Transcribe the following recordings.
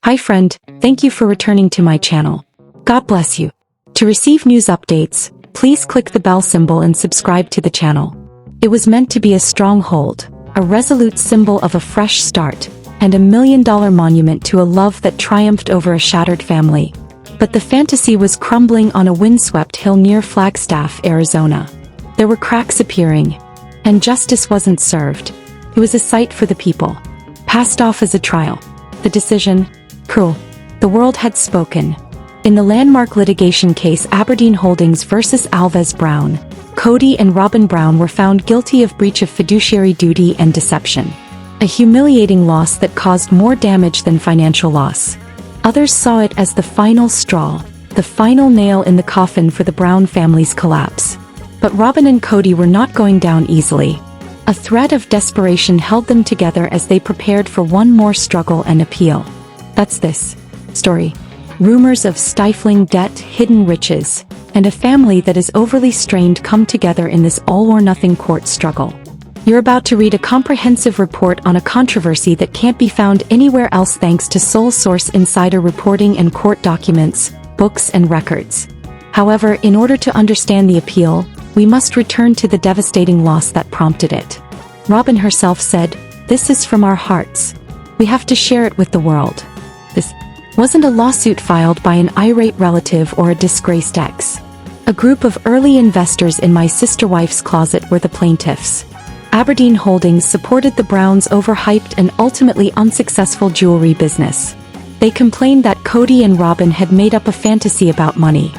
Hi friend, thank you for returning to my channel. God bless you. To receive news updates, please click the bell symbol and subscribe to the channel. It was meant to be a stronghold, a resolute symbol of a fresh start, and $1 million monument to a love that triumphed over a shattered family. But the fantasy was crumbling on a windswept hill near Flagstaff, Arizona. There were cracks appearing, and justice wasn't served. It was a sight for the people. Passed off as a trial. The decision? Cruel. The world had spoken. In the landmark litigation case Aberdeen Holdings vs. Alves Brown, Kody and Robyn Brown were found guilty of breach of fiduciary duty and deception. A humiliating loss that caused more damage than financial loss. Others saw it as the final straw, the final nail in the coffin for the Brown family's collapse. But Robyn and Kody were not going down easily. A thread of desperation held them together as they prepared for one more struggle and appeal. That's this story. Rumors of stifling debt, hidden riches, and a family that is overly strained come together in this all-or-nothing court struggle. You're about to read a comprehensive report on a controversy that can't be found anywhere else thanks to sole source insider reporting and court documents, books and records. However, in order to understand the appeal, we must return to the devastating loss that prompted it. Robyn herself said, "This is from our hearts. We have to share it with the world." This wasn't a lawsuit filed by an irate relative or a disgraced ex. A group of early investors in my sister wife's closet were the plaintiffs. Aberdeen Holdings supported the Browns' overhyped and ultimately unsuccessful jewelry business. They complained that Kody and Robyn had made up a fantasy about money.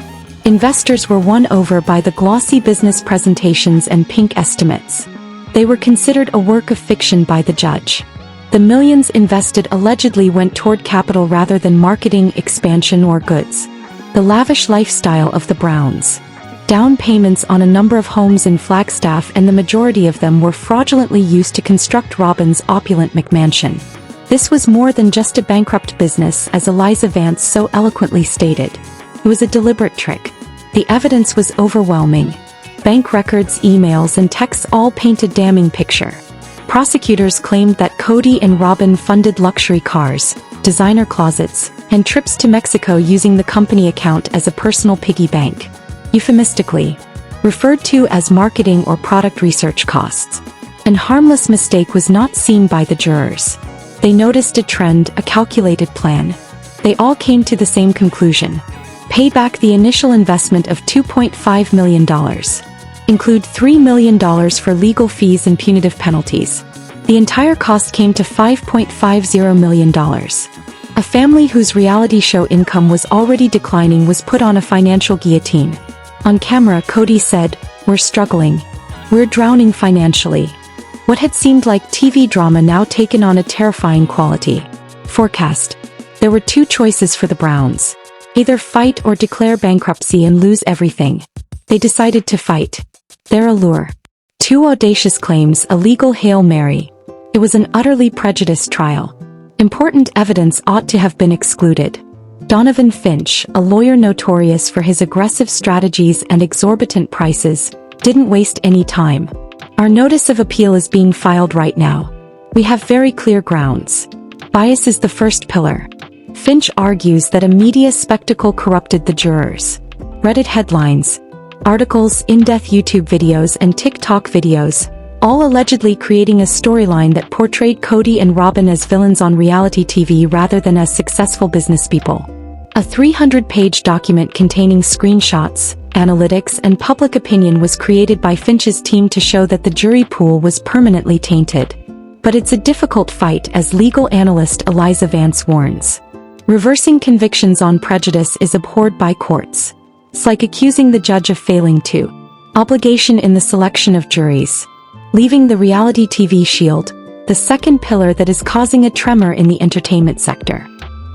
Investors were won over by the glossy business presentations and pink estimates. They were considered a work of fiction by the judge. The millions invested allegedly went toward capital rather than marketing, expansion, or goods. The lavish lifestyle of the Browns. Down payments on a number of homes in Flagstaff, and the majority of them were fraudulently used to construct Robyn's opulent McMansion. This was more than just a bankrupt business, as Eliza Vance so eloquently stated. It was a deliberate trick. The evidence was overwhelming. Bank records, emails, and texts all paint a damning picture. Prosecutors claimed that Kody and Robyn funded luxury cars, designer closets, and trips to Mexico using the company account as a personal piggy bank. Euphemistically referred to as marketing or product research costs. An harmless mistake was not seen by the jurors. They noticed a trend, a calculated plan. They all came to the same conclusion. Pay back the initial investment of $2.5 million. Include $3 million for legal fees and punitive penalties. The entire cost came to $5.50 million. A family whose reality show income was already declining was put on a financial guillotine. On camera, Kody said, "We're struggling. We're drowning financially." What had seemed like TV drama now taken on a terrifying quality. Forecast. There were two choices for the Browns. Either fight or declare bankruptcy and lose everything. They decided to fight. Their allure. Two audacious claims, a legal Hail Mary. It was an utterly prejudiced trial. Important evidence ought to have been excluded. Donovan Finch, a lawyer notorious for his aggressive strategies and exorbitant prices, didn't waste any time. Our notice of appeal is being filed right now. We have very clear grounds. Bias is the first pillar. Finch argues that a media spectacle corrupted the jurors. Reddit headlines, articles, in-depth YouTube videos, and TikTok videos, all allegedly creating a storyline that portrayed Kody and Robyn as villains on reality TV rather than as successful businesspeople. A 300-page document containing screenshots, analytics, and public opinion was created by Finch's team to show that the jury pool was permanently tainted. But it's a difficult fight, as legal analyst Eliza Vance warns. Reversing convictions on prejudice is abhorred by courts. It's like accusing the judge of failing to obligation in the selection of juries. Leaving the reality TV shield, the second pillar that is causing a tremor in the entertainment sector.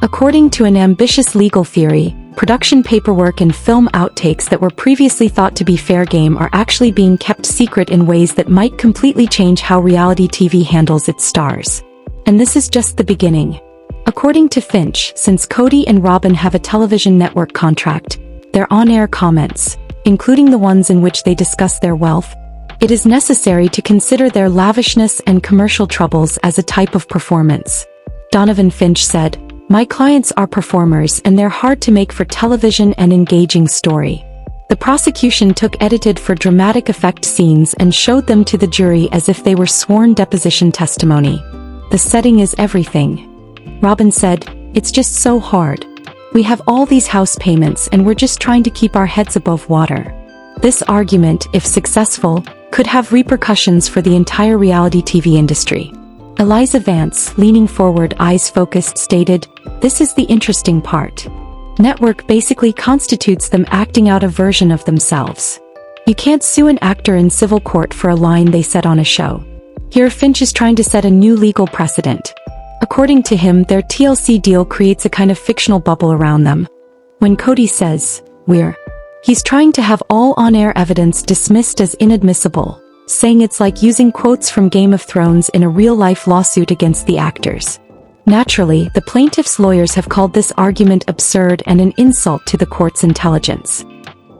According to an ambitious legal theory, production paperwork and film outtakes that were previously thought to be fair game are actually being kept secret in ways that might completely change how reality TV handles its stars. And this is just the beginning. According to Finch, since Kody and Robyn have a television network contract, their on-air comments, including the ones in which they discuss their wealth, it is necessary to consider their lavishness and commercial troubles as a type of performance. Donovan Finch said, My clients are performers and they're hard to make for television and engaging story. The prosecution took edited for dramatic effect scenes and showed them to the jury as if they were sworn deposition testimony. The setting is everything. Robyn said, "It's just so hard. We have all these house payments and we're just trying to keep our heads above water." This argument, if successful, could have repercussions for the entire reality TV industry. Eliza Vance, leaning forward, eyes focused, stated, "This is the interesting part. Network basically constitutes them acting out a version of themselves. You can't sue an actor in civil court for a line they said on a show. Here Finch is trying to set a new legal precedent. According to him, their TLC deal creates a kind of fictional bubble around them. When Kody says, he's trying to have all on-air evidence dismissed as inadmissible, saying it's like using quotes from Game of Thrones in a real-life lawsuit against the actors. Naturally, the plaintiff's lawyers have called this argument absurd and an insult to the court's intelligence.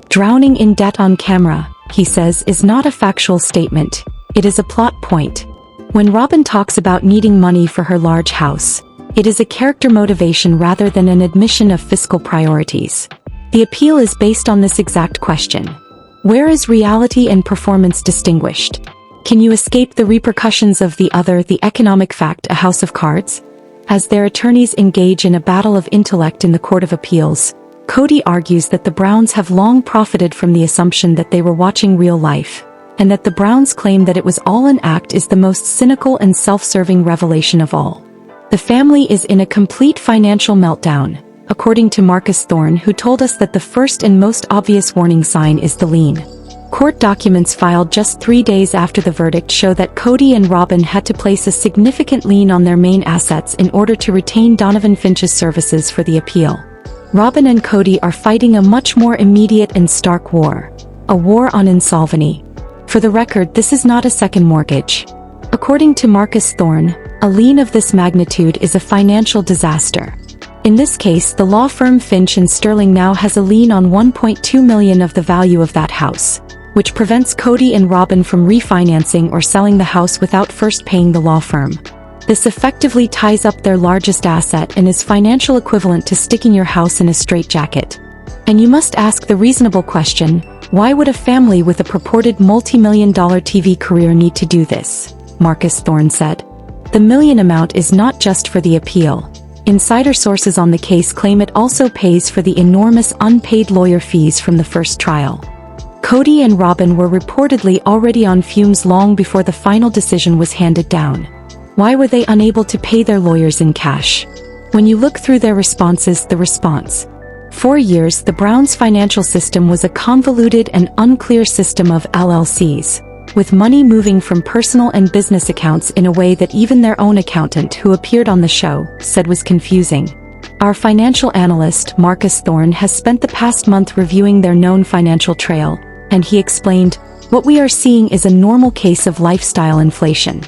Drowning in debt on camera, he says, is not a factual statement. It is a plot point. When Robyn talks about needing money for her large house, it is a character motivation rather than an admission of fiscal priorities. The appeal is based on this exact question. Where is reality and performance distinguished? Can you escape the repercussions of the economic fact, a house of cards? As their attorneys engage in a battle of intellect in the Court of Appeals, Kody argues that the Browns have long profited from the assumption that they were watching real life, and that the Browns' claim that it was all an act is the most cynical and self-serving revelation of all. The family is in a complete financial meltdown, according to Marcus Thorne, who told us that the first and most obvious warning sign is the lien. Court documents filed just 3 days after the verdict show that Kody and Robyn had to place a significant lien on their main assets in order to retain Donovan Finch's services for the appeal. Robyn and Kody are fighting a much more immediate and stark war. A war on insolvency. For the record, this is not a second mortgage. According to Marcus Thorne, a lien of this magnitude is a financial disaster. In this case, the law firm Finch and Sterling now has a lien on $1.2 million of the value of that house, which prevents Kody and Robyn from refinancing or selling the house without first paying the law firm. This effectively ties up their largest asset and is financial equivalent to sticking your house in a straitjacket. And you must ask the reasonable question, why would a family with a purported multi-million-dollar TV career need to do this? Marcus Thorne said. The million amount is not just for the appeal. Insider sources on the case claim it also pays for the enormous unpaid lawyer fees from the first trial. Kody and Robyn were reportedly already on fumes long before the final decision was handed down. Why were they unable to pay their lawyers in cash? When you look through their responses, the response. For years, the Browns' financial system was a convoluted and unclear system of LLCs, with money moving from personal and business accounts in a way that even their own accountant, who appeared on the show, said was confusing. Our financial analyst, Marcus Thorne, has spent the past month reviewing their known financial trail, and he explained, "What we are seeing is a normal case of lifestyle inflation.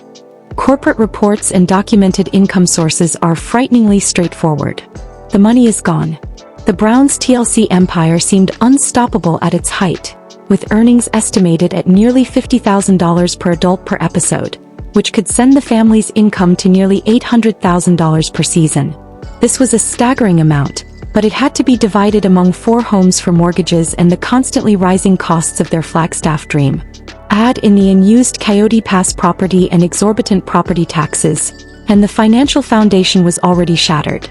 Corporate reports and documented income sources are frighteningly straightforward. The money is gone." The Browns' TLC empire seemed unstoppable at its height, with earnings estimated at nearly $50,000 per adult per episode, which could send the family's income to nearly $800,000 per season. This was a staggering amount, but it had to be divided among 4 homes for mortgages and the constantly rising costs of their Flagstaff dream. Add in the unused Coyote Pass property and exorbitant property taxes, and the financial foundation was already shattered.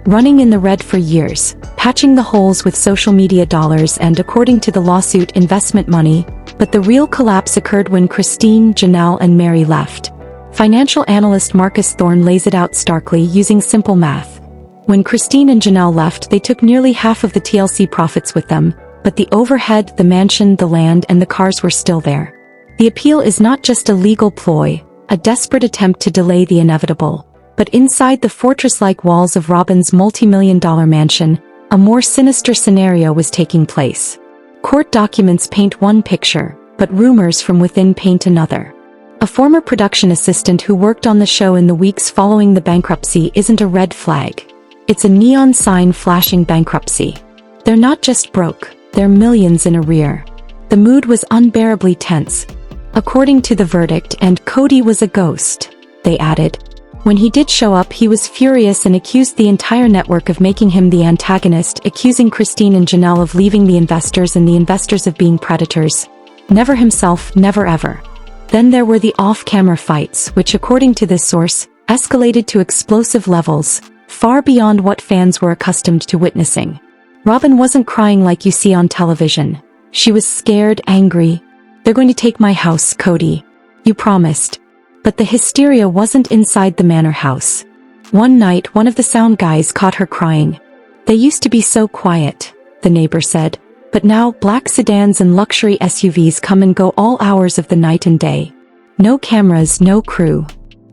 Running in the red for years, patching the holes with social media dollars and, according to the lawsuit, investment money, but the real collapse occurred when Christine, Janelle, and Meri left. Financial analyst Marcus Thorne lays it out starkly using simple math. When Christine and Janelle left, they took nearly half of the TLC profits with them, but the overhead, the mansion, the land, and the cars were still there. The appeal is not just a legal ploy, a desperate attempt to delay the inevitable, but inside the fortress-like walls of Robyn's multi-million-dollar mansion, a more sinister scenario was taking place. Court documents paint one picture, but rumors from within paint another. A former production assistant who worked on the show in the weeks following the bankruptcy isn't a red flag. It's a neon sign flashing bankruptcy. They're not just broke, they're millions in arrear. The mood was unbearably tense. According to the verdict, and Kody was a ghost, they added. When he did show up, he was furious and accused the entire network of making him the antagonist, accusing Christine and Janelle of leaving the investors and the investors of being predators. Never himself, never ever. Then there were the off-camera fights, which according to this source, escalated to explosive levels, far beyond what fans were accustomed to witnessing. Robyn wasn't crying like you see on television. She was scared, angry. "They're going to take my house, Kody. You promised." But the hysteria wasn't inside the manor house. One night, one of the sound guys caught her crying. "They used to be so quiet," the neighbor said. "But now, black sedans and luxury SUVs come and go all hours of the night and day. No cameras, no crew."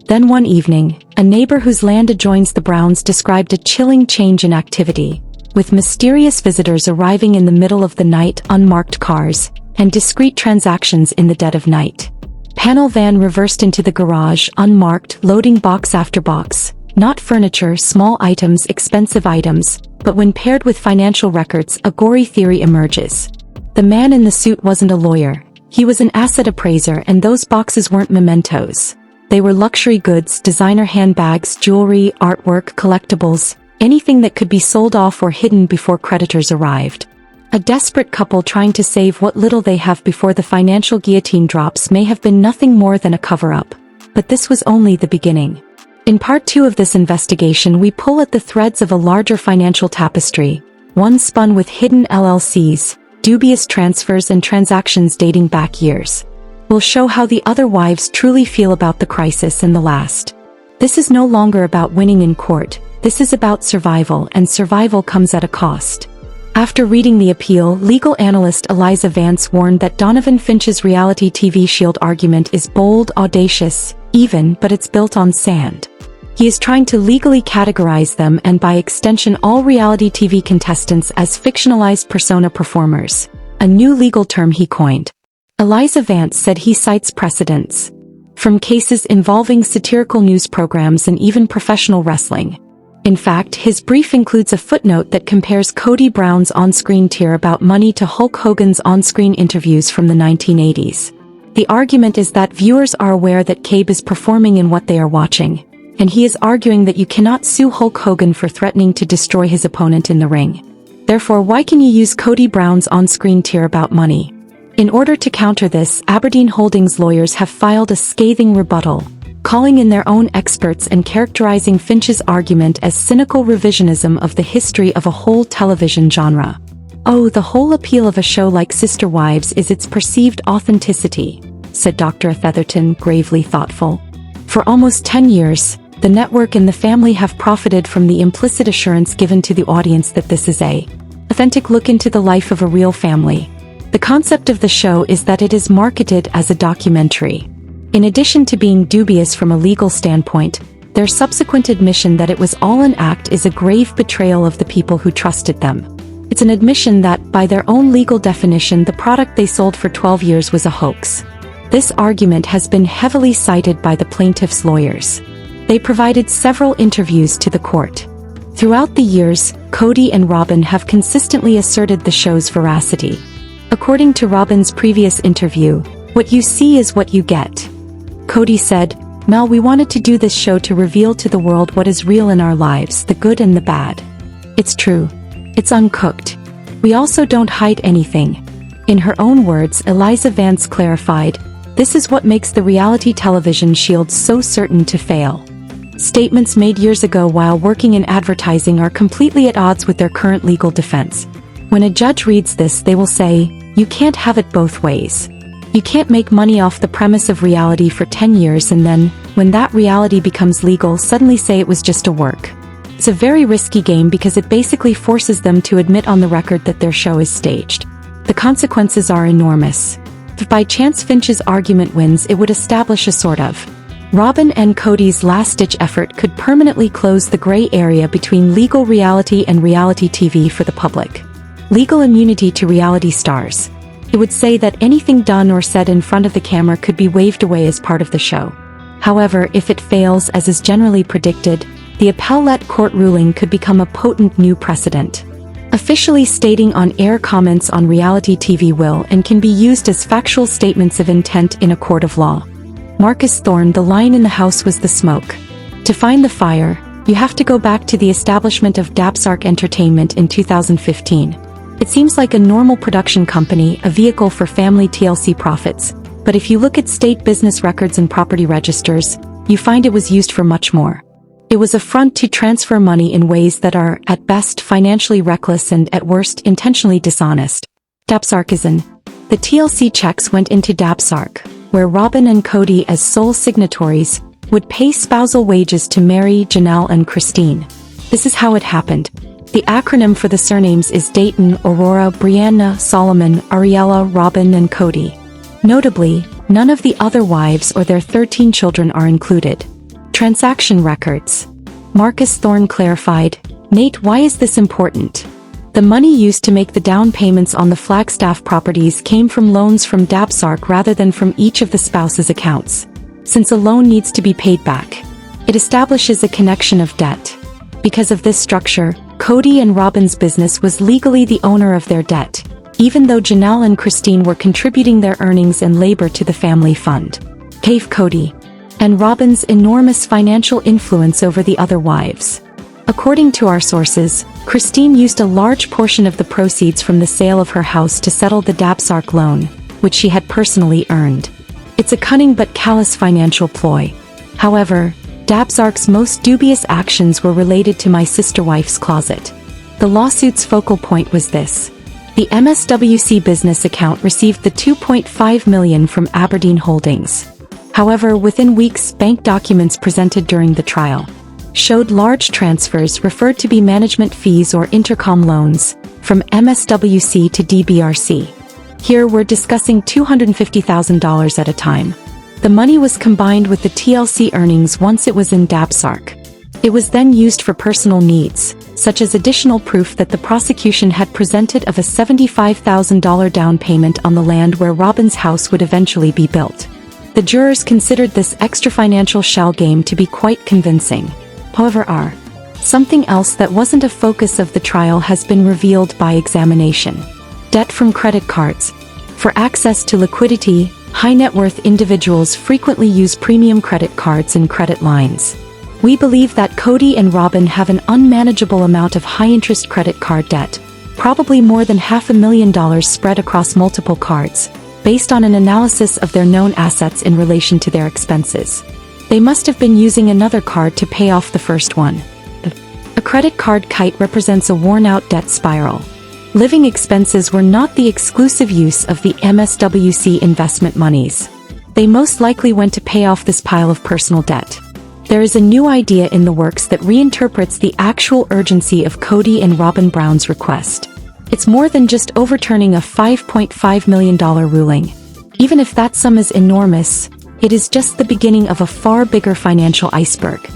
Then one evening, a neighbor whose land adjoins the Browns described a chilling change in activity, with mysterious visitors arriving in the middle of the night, unmarked cars, and discreet transactions in the dead of night. Panel van reversed into the garage, unmarked, loading box after box. Not furniture, small items, expensive items, but when paired with financial records, a gory theory emerges. The man in the suit wasn't a lawyer. He was an asset appraiser, and those boxes weren't mementos. They were luxury goods, designer handbags, jewelry, artwork, collectibles, anything that could be sold off or hidden before creditors arrived. A desperate couple trying to save what little they have before the financial guillotine drops may have been nothing more than a cover-up. But this was only the beginning. In part 2 of this investigation, we pull at the threads of a larger financial tapestry, one spun with hidden LLCs, dubious transfers and transactions dating back years. We'll show how the other wives truly feel about the crisis and the last. This is no longer about winning in court, this is about survival, and survival comes at a cost. After reading the appeal, legal analyst Eliza Vance warned that Donovan Finch's reality TV Shield argument is bold, audacious, even, but it's built on sand. He is trying to legally categorize them and by extension all reality TV contestants as fictionalized persona performers, a new legal term he coined. Eliza Vance said he cites precedents from cases involving satirical news programs and even professional wrestling. In fact, his brief includes a footnote that compares Kody Brown's on-screen tear about money to Hulk Hogan's on-screen interviews from the 1980s. The argument is that viewers are aware that Kody is performing in what they are watching, and he is arguing that you cannot sue Hulk Hogan for threatening to destroy his opponent in the ring. Therefore, why can you use Kody Brown's on-screen tear about money? In order to counter this, Aberdeen Holdings lawyers have filed a scathing rebuttal, calling in their own experts and characterizing Finch's argument as cynical revisionism of the history of a whole television genre. "Oh, the whole appeal of a show like Sister Wives is its perceived authenticity," said Dr. Featherton, gravely thoughtful. "For almost 10 years, the network and the family have profited from the implicit assurance given to the audience that this is an authentic look into the life of a real family. The concept of the show is that it is marketed as a documentary. In addition to being dubious from a legal standpoint, their subsequent admission that it was all an act is a grave betrayal of the people who trusted them. It's an admission that, by their own legal definition, the product they sold for 12 years was a hoax." This argument has been heavily cited by the plaintiff's lawyers. They provided several interviews to the court. Throughout the years, Kody and Robyn have consistently asserted the show's veracity. According to Robyn's previous interview, "What you see is what you get." Kody said, "Mel, we wanted to do this show to reveal to the world what is real in our lives, the good and the bad. It's true. It's uncooked. We also don't hide anything." In her own words, Eliza Vance clarified, "This is what makes the reality television Shield so certain to fail." Statements made years ago while working in advertising are completely at odds with their current legal defense. When a judge reads this, they will say, "You can't have it both ways. You can't make money off the premise of reality for 10 years and then, when that reality becomes legal, suddenly say it was just a work." It's a very risky game because it basically forces them to admit on the record that their show is staged. The consequences are enormous. If by chance Finch's argument wins, it would establish a sort of Robyn and Kody's last-ditch effort could permanently close the gray area between legal reality and reality TV for the public. Legal immunity to reality stars. It would say that anything done or said in front of the camera could be waved away as part of the show. However, if it fails, as is generally predicted, the appellate court ruling could become a potent new precedent. Officially stating on-air comments on reality TV will and can be used as factual statements of intent in a court of law. Marcus Thorne, "The line in the house was the smoke." To find the fire, you have to go back to the establishment of Dabsark Entertainment in 2015. It seems like a normal production company, a vehicle for family TLC profits, but if you look at state business records and property registers, you find it was used for much more. It was a front to transfer money in ways that are, at best, financially reckless and, at worst, intentionally dishonest. Dabsarkism. The TLC checks went into Dabsark, where Robyn and Kody, as sole signatories, would pay spousal wages to Meri, Janelle, and Christine. This is how it happened. The acronym for the surnames is Dayton, Aurora, Brianna, Solomon, Ariella, Robyn, and Kody. Notably, none of the other wives or their 13 children are included. Transaction records. Marcus Thorne clarified, "Nate, why is this important?" The money used to make the down payments on the Flagstaff properties came from loans from Dabsark rather than from each of the spouses' accounts. Since a loan needs to be paid back, it establishes a connection of debt. Because of this structure, Kody and Robyn's business was legally the owner of their debt, even though Janelle and Christine were contributing their earnings and labor to the family fund. Gave Kody and Robyn's enormous financial influence over the other wives. According to our sources, Christine used a large portion of the proceeds from the sale of her house to settle the Dabsark loan, which she had personally earned. It's a cunning but callous financial ploy. However, Dabsark's most dubious actions were related to my sister wife's closet. The lawsuit's focal point was this. The MSWC business account received the $2.5 million from Aberdeen Holdings. However, within weeks, bank documents presented during the trial showed large transfers referred to be management fees or intercom loans from MSWC to DBRC. Here we're discussing $250,000 at a time. The money was combined with the TLC earnings once it was in Dabsark. It was then used for personal needs, such as additional proof that the prosecution had presented of a $75,000 down payment on the land where Robyn's house would eventually be built. The jurors considered this extra financial shell game to be quite convincing. However, something else that wasn't a focus of the trial has been revealed by examination. Debt from credit cards. For access to liquidity, high net worth individuals frequently use premium credit cards and credit lines. We believe that Kody and Robyn have an unmanageable amount of high-interest credit card debt, probably more than $500,000 spread across multiple cards, based on an analysis of their known assets in relation to their expenses. They must have been using another card to pay off the first one. A credit card kite represents a worn-out debt spiral. Living expenses were not the exclusive use of the MSWC investment monies. They most likely went to pay off this pile of personal debt. There is a new idea in the works that reinterprets the actual urgency of Kody and Robyn Brown's request. It's more than just overturning a $5.5 million ruling. Even if that sum is enormous, it is just the beginning of a far bigger financial iceberg.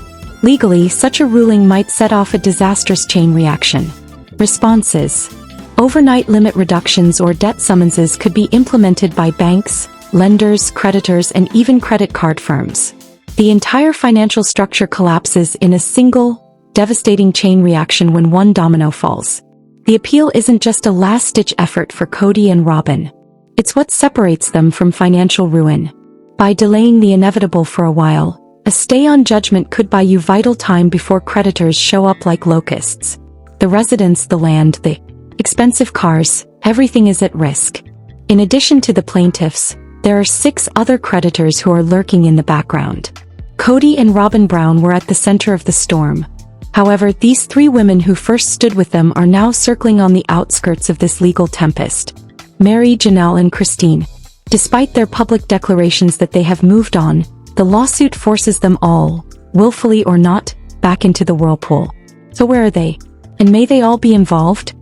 Legally, such a ruling might set off a disastrous chain reaction. Responses. Overnight limit reductions or debt summonses could be implemented by banks, lenders, creditors, and even credit card firms. The entire financial structure collapses in a single, devastating chain reaction when one domino falls. The appeal isn't just a last-ditch effort for Kody and Robyn. It's what separates them from financial ruin. By delaying the inevitable for a while, a stay on judgment could buy you vital time before creditors show up like locusts. The residence, the land, the expensive cars, everything is at risk. In addition to the plaintiffs, there are 6 other creditors who are lurking in the background. Kody and Robyn Brown were at the center of the storm. However, these 3 women who first stood with them are now circling on the outskirts of this legal tempest. Meri, Janelle, and Christine. Despite their public declarations that they have moved on, the lawsuit forces them all, willfully or not, back into the whirlpool. So where are they? And may they all be involved?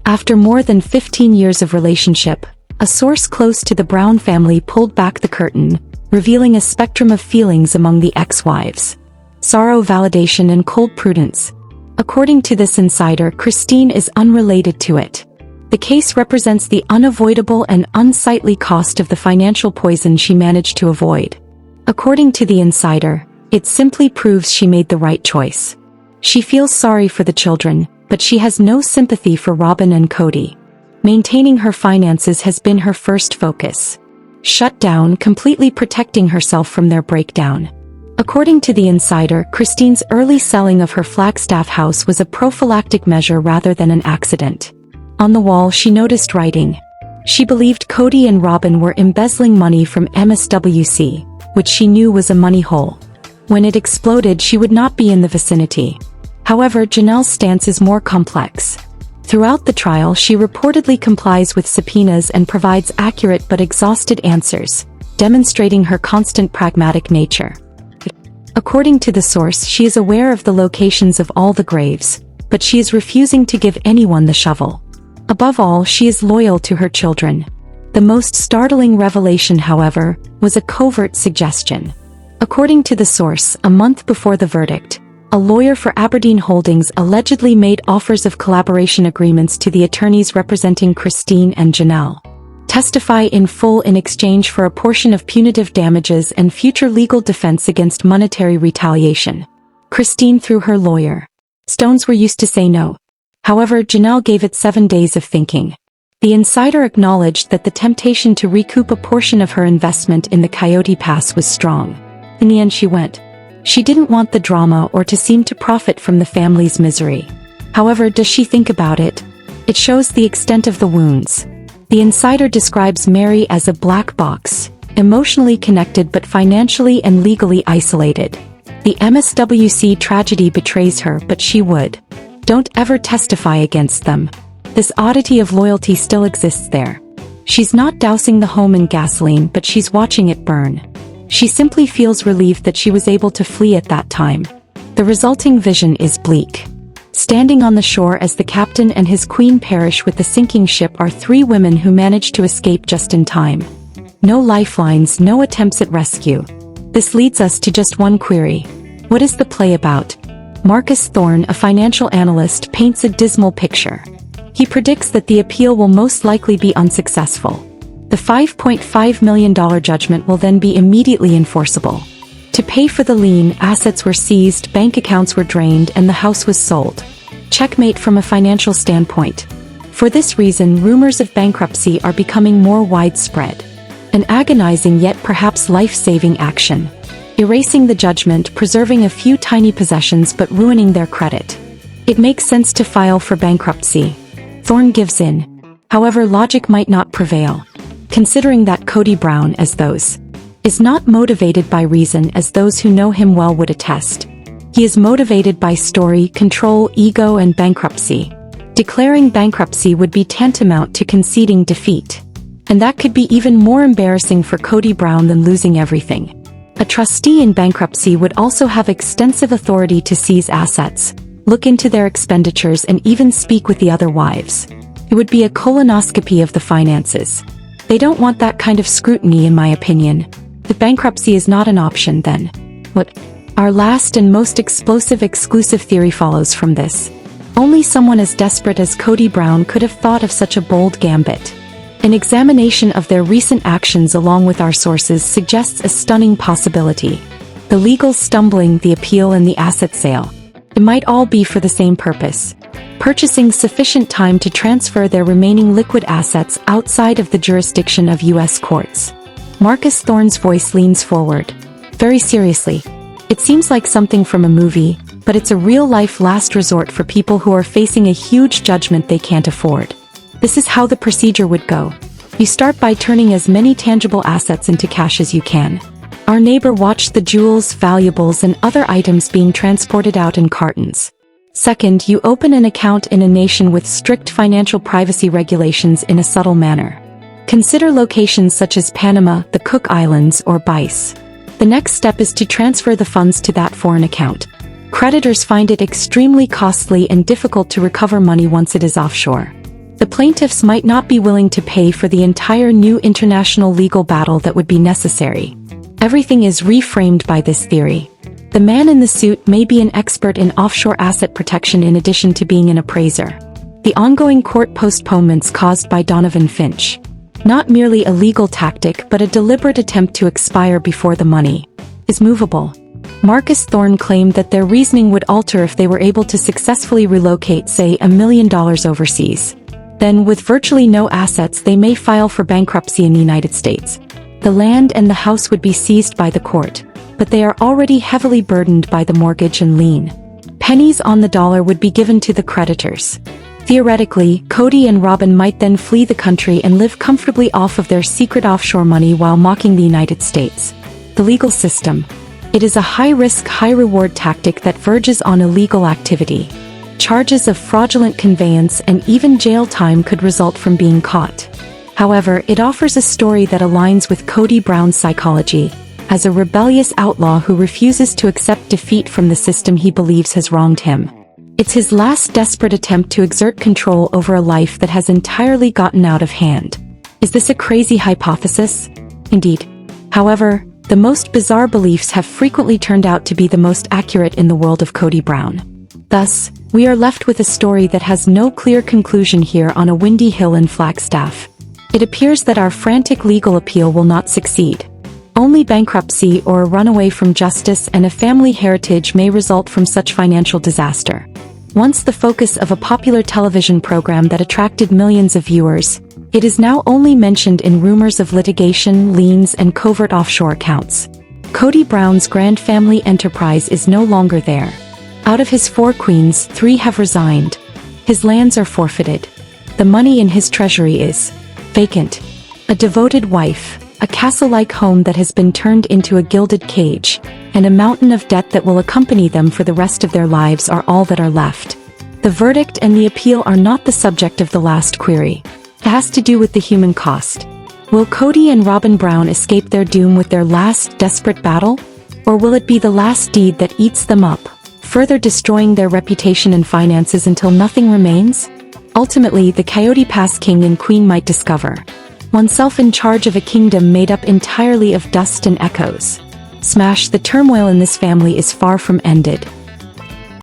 After more than 15 years of relationship, a source close to the Brown family pulled back the curtain, revealing a spectrum of feelings among the ex-wives. Sorrow, validation, and cold prudence. According to this insider, Christine is unrelated to it. The case represents the unavoidable and unsightly cost of the financial poison she managed to avoid. According to the insider, it simply proves she made the right choice. She feels sorry for the children, but she has no sympathy for Robyn and Kody. Maintaining her finances has been her first focus. Shut down, completely protecting herself from their breakdown. According to the insider, Christine's early selling of her Flagstaff house was a prophylactic measure rather than an accident. On the wall she noticed writing. She believed Kody and Robyn were embezzling money from MSWC, which she knew was a money hole. When it exploded, she would not be in the vicinity. However, Janelle's stance is more complex. Throughout the trial, she reportedly complies with subpoenas and provides accurate but exhausted answers, demonstrating her constant pragmatic nature. According to the source, she is aware of the locations of all the graves, but she is refusing to give anyone the shovel. Above all, she is loyal to her children. The most startling revelation, however, was a covert suggestion. According to the source, a month before the verdict, a lawyer for Aberdeen Holdings allegedly made offers of collaboration agreements to the attorneys representing Christine and Janelle. Testify in full in exchange for a portion of punitive damages and future legal defense against monetary retaliation. Christine through her lawyer. Stones were used to say no. However, Janelle gave it 7 days of thinking. The insider acknowledged that the temptation to recoup a portion of her investment in the Coyote Pass was strong. In the end she went. She didn't want the drama or to seem to profit from the family's misery. However, does she think about it? It shows the extent of the wounds. The insider describes Meri as a black box, emotionally connected but financially and legally isolated. The MSWC tragedy betrays her, but she would. Don't ever testify against them. This oddity of loyalty still exists there. She's not dousing the home in gasoline, but she's watching it burn. She simply feels relieved that she was able to flee at that time. The resulting vision is bleak. Standing on the shore as the captain and his queen perish with the sinking ship are 3 women who manage to escape just in time. No lifelines, no attempts at rescue. This leads us to just one query. What is the play about? Marcus Thorne, a financial analyst, paints a dismal picture. He predicts that the appeal will most likely be unsuccessful. The $5.5 million judgment will then be immediately enforceable. To pay for the lien, assets were seized, bank accounts were drained, and the house was sold. Checkmate from a financial standpoint. For this reason, rumors of bankruptcy are becoming more widespread. An agonizing yet perhaps life-saving action. Erasing the judgment, preserving a few tiny possessions but ruining their credit. It makes sense to file for bankruptcy. Thorne gives in. However, logic might not prevail. Considering that Kody Brown, as those, is not motivated by reason, as those who know him well would attest. He is motivated by story, control, ego, and bankruptcy. Declaring bankruptcy would be tantamount to conceding defeat. And that could be even more embarrassing for Kody Brown than losing everything. A trustee in bankruptcy would also have extensive authority to seize assets, look into their expenditures, and even speak with the other wives. It would be a colonoscopy of the finances. They don't want that kind of scrutiny, in my opinion. If bankruptcy is not an option, then what? Our last and most explosive exclusive theory follows from this. Only someone as desperate as Kody Brown could have thought of such a bold gambit. An examination of their recent actions along with our sources suggests a stunning possibility. The legal stumbling, the appeal, and the asset sale. It might all be for the same purpose. Purchasing sufficient time to transfer their remaining liquid assets outside of the jurisdiction of U.S. courts. Marcus Thorne's voice leans forward. Very seriously. It seems like something from a movie, but it's a real-life last resort for people who are facing a huge judgment they can't afford. This is how the procedure would go. You start by turning as many tangible assets into cash as you can. Our neighbor watched the jewels, valuables, and other items being transported out in cartons. Second, you open an account in a nation with strict financial privacy regulations in a subtle manner. Consider locations such as Panama, the Cook Islands, or Belize. The next step is to transfer the funds to that foreign account. Creditors find it extremely costly and difficult to recover money once it is offshore. The plaintiffs might not be willing to pay for the entire new international legal battle that would be necessary. Everything is reframed by this theory. The man in the suit may be an expert in offshore asset protection in addition to being an appraiser. The ongoing court postponements caused by Donovan Finch. Not merely a legal tactic but a deliberate attempt to expire before the money is movable. Marcus Thorne claimed that their reasoning would alter if they were able to successfully relocate, say, $1 million overseas. Then, with virtually no assets, they may file for bankruptcy in the United States. The land and the house would be seized by the court, but but they are already heavily burdened by the mortgage and lien. Pennies on the dollar would be given to the creditors. Theoretically, Kody and Robyn might then flee the country and live comfortably off of their secret offshore money while mocking the United States. The legal system. It is a high-risk, high-reward tactic that verges on illegal activity. Charges of fraudulent conveyance and even jail time could result from being caught. However, it offers a story that aligns with Kody Brown's psychology, as a rebellious outlaw who refuses to accept defeat from the system he believes has wronged him. It's his last desperate attempt to exert control over a life that has entirely gotten out of hand. Is this a crazy hypothesis? Indeed. However, the most bizarre beliefs have frequently turned out to be the most accurate in the world of Kody Brown. Thus, we are left with a story that has no clear conclusion here on a windy hill in Flagstaff. It appears that our frantic legal appeal will not succeed. Only bankruptcy or a runaway from justice and a family heritage may result from such financial disaster. Once the focus of a popular television program that attracted millions of viewers, it is now only mentioned in rumors of litigation, liens, and covert offshore accounts. Kody Brown's grand family enterprise is no longer there. Out of his 4 queens, 3 have resigned. His lands are forfeited. The money in his treasury is vacant. A devoted wife, a castle-like home that has been turned into a gilded cage, and a mountain of debt that will accompany them for the rest of their lives are all that are left. The verdict and the appeal are not the subject of the last query. It has to do with the human cost. Will Kody and Robyn Brown escape their doom with their last desperate battle? Or will it be the last deed that eats them up, further destroying their reputation and finances until nothing remains? Ultimately, the Coyote Pass king and queen might discover oneself in charge of a kingdom made up entirely of dust and echoes. Smash, the turmoil in this family is far from ended.